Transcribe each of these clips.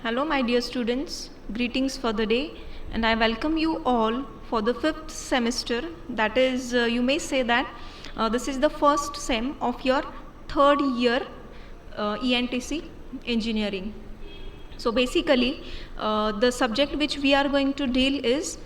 Hello, my dear students. Greetings for the day, and I welcome you all for the 5th semester. That is, you may say that this is the first sem of your 3rd year ENTC engineering. So basically, the subject which we are going to deal is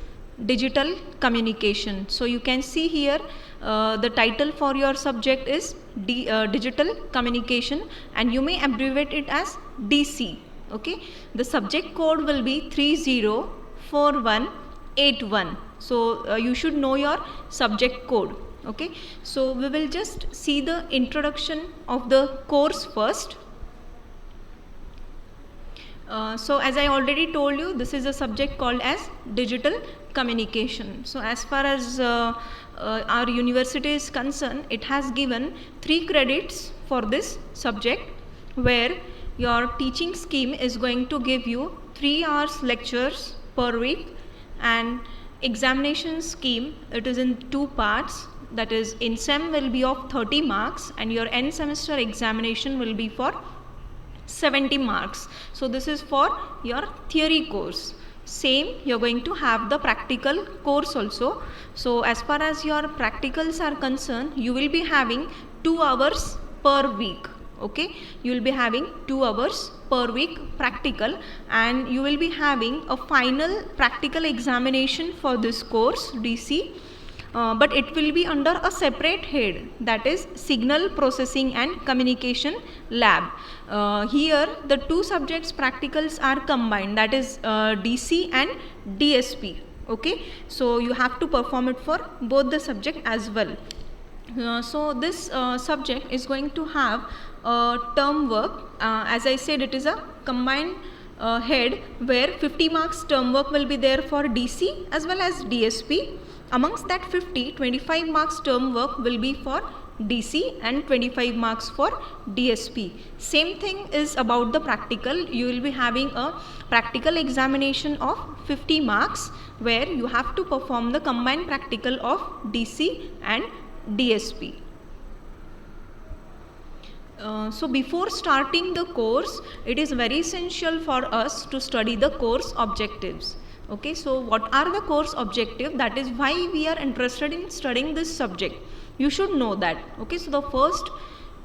digital communication. So you can see here the title for your subject is digital communication, and you may abbreviate it as DC. Okay, the subject code will be 304181. So you should know your subject code. Okay, so we will just see the introduction of the course first. So as I already told you, this is a subject called as digital communication. So as far as our university is concerned, it has given 3 credits for this subject, where your teaching scheme is going to give you 3 hours lectures per week, and examination scheme, it is in 2 parts. That is, in SEM will be of 30 marks and your end semester examination will be for 70 marks. So this is for your theory course. Same, you're going to have the practical course also. So as far as your practicals are concerned, you will be having 2 hours per week. Okay, you will be having 2 hours per week practical, and you will be having a final practical examination for this course DC. But it will be under a separate head, that is Signal Processing and Communication Lab. Here the 2 subjects practicals are combined, that is DC and DSP. Okay, so you have to perform it for both the subject as well. So this subject is going to have term work. As I said, it is a combined head where 50 marks term work will be there for DC as well as DSP. Amongst that 50, 25 marks term work will be for DC and 25 marks for DSP. Same thing is about the practical. You will be having a practical examination of 50 marks where you have to perform the combined practical of DC and DSP. So before starting the course, it is very essential for us to study the course objectives. Okay, so what are the course objectives? That is why we are interested in studying this subject. You should know that. Okay, so the first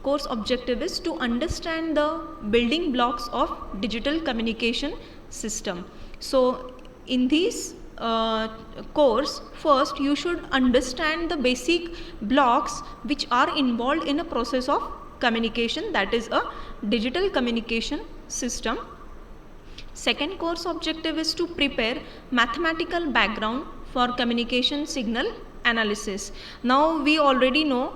course objective is to understand the building blocks of digital communication system. So in this course, first you should understand the basic blocks which are involved in a process of communication, that is a digital communication system. Second course objective is to prepare mathematical background for communication signal analysis. Now we already know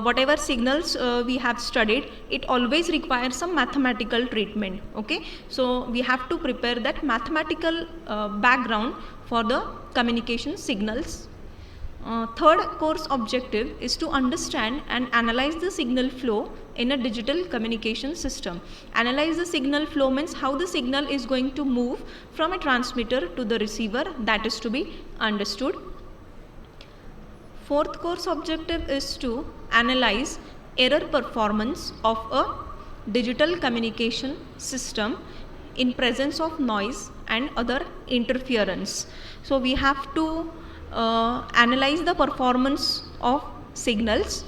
whatever signals we have studied, it always requires some mathematical treatment. Okay, so we have to prepare that mathematical background for the communication signals. Third course objective is to understand and analyze the signal flow in a digital communication system. Analyze the signal flow means how the signal is going to move from a transmitter to the receiver, that is to be understood. Fourth course objective is to analyze error performance of a digital communication system in presence of noise and other interference. So we have to analyze the performance of signals,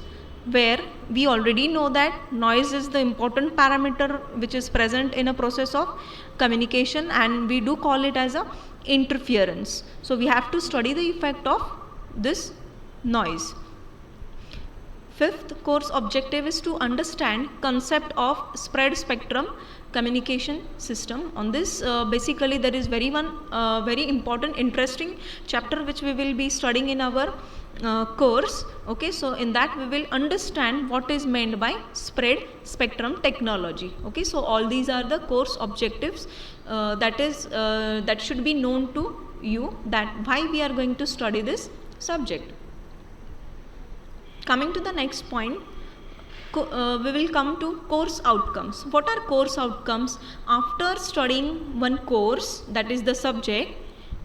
where we already know that noise is the important parameter which is present in a process of communication, and we do call it as a interference. So we have to study the effect of this noise. Fifth course objective is to understand concept of spread spectrum communication system. On this basically there is very important interesting chapter which we will be studying in our course. Okay, so in that we will understand what is meant by spread spectrum technology. Okay, so all these are the course objectives that should be known to you, that why we are going to study this subject. Coming to the next point, we will come to course outcomes. What are course outcomes? After studying one course, that is the subject,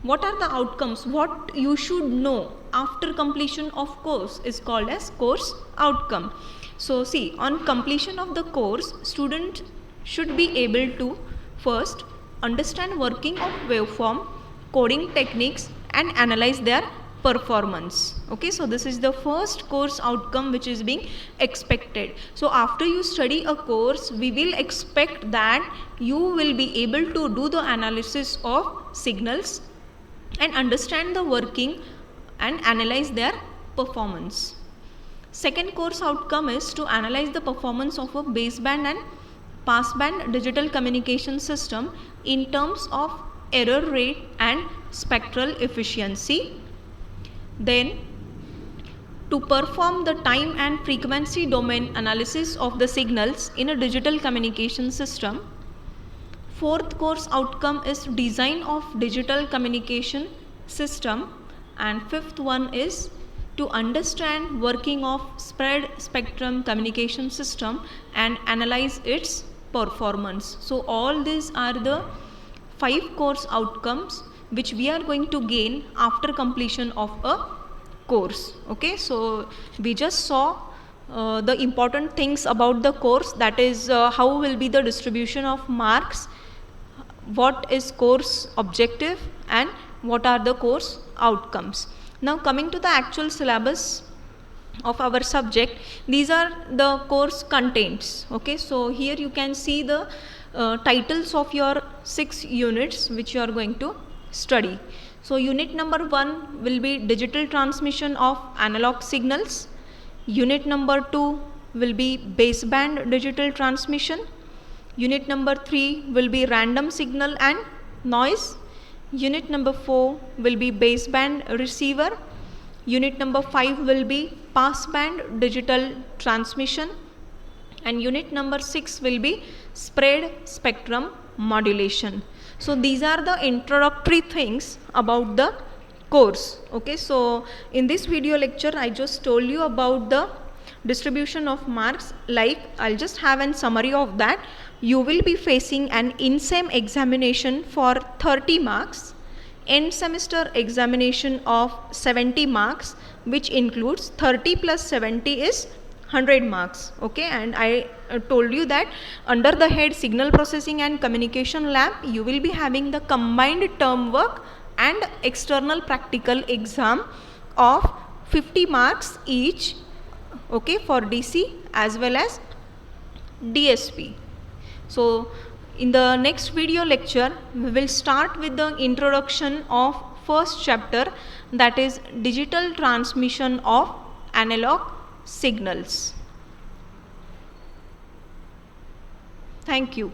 what are the outcomes? What you should know after completion of course is called as course outcome. So see, on completion of the course, student should be able to first understand working of waveform, coding techniques and analyze their performance. Okay, so this is the first course outcome which is being expected. So after you study a course, we will expect that you will be able to do the analysis of signals and understand the working and analyze their performance. Second course outcome is to analyze the performance of a baseband and passband digital communication system in terms of error rate and spectral efficiency. Then to perform the time and frequency domain analysis of the signals in a digital communication system. Fourth course outcome is design of digital communication system, and fifth one is to understand working of spread spectrum communication system and analyze its performance. So all these are the 5 course outcomes which we are going to gain after completion of a course. Okay, so we just saw the important things about the course, that is how will be the distribution of marks, what is course objective and what are the course outcomes. Now coming to the actual syllabus of our subject, these are the course contents. Okay, so here you can see the titles of your 6 units which you are going to study. So unit number 1 will be digital transmission of analog signals. Unit number 2 will be baseband digital transmission. Unit number 3 will be random signal and noise. Unit number 4 will be baseband receiver. Unit number 5 will be passband digital transmission. And unit number 6 will be spread spectrum modulation. So these are the introductory things about the course. Okay, so in this video lecture I just told you about the distribution of marks. Like, I'll just have a summary of that. You will be facing an in-sem examination for 30 marks, end semester examination of 70 marks, which includes 30 plus 70 is 100 marks. Okay, and I told you that under the head signal processing and communication lab, you will be having the combined term work and external practical exam of 50 marks each. Okay, for DC as well as DSP. So in the next video lecture, we will start with the introduction of first chapter, that is digital transmission of analog signals. Thank you.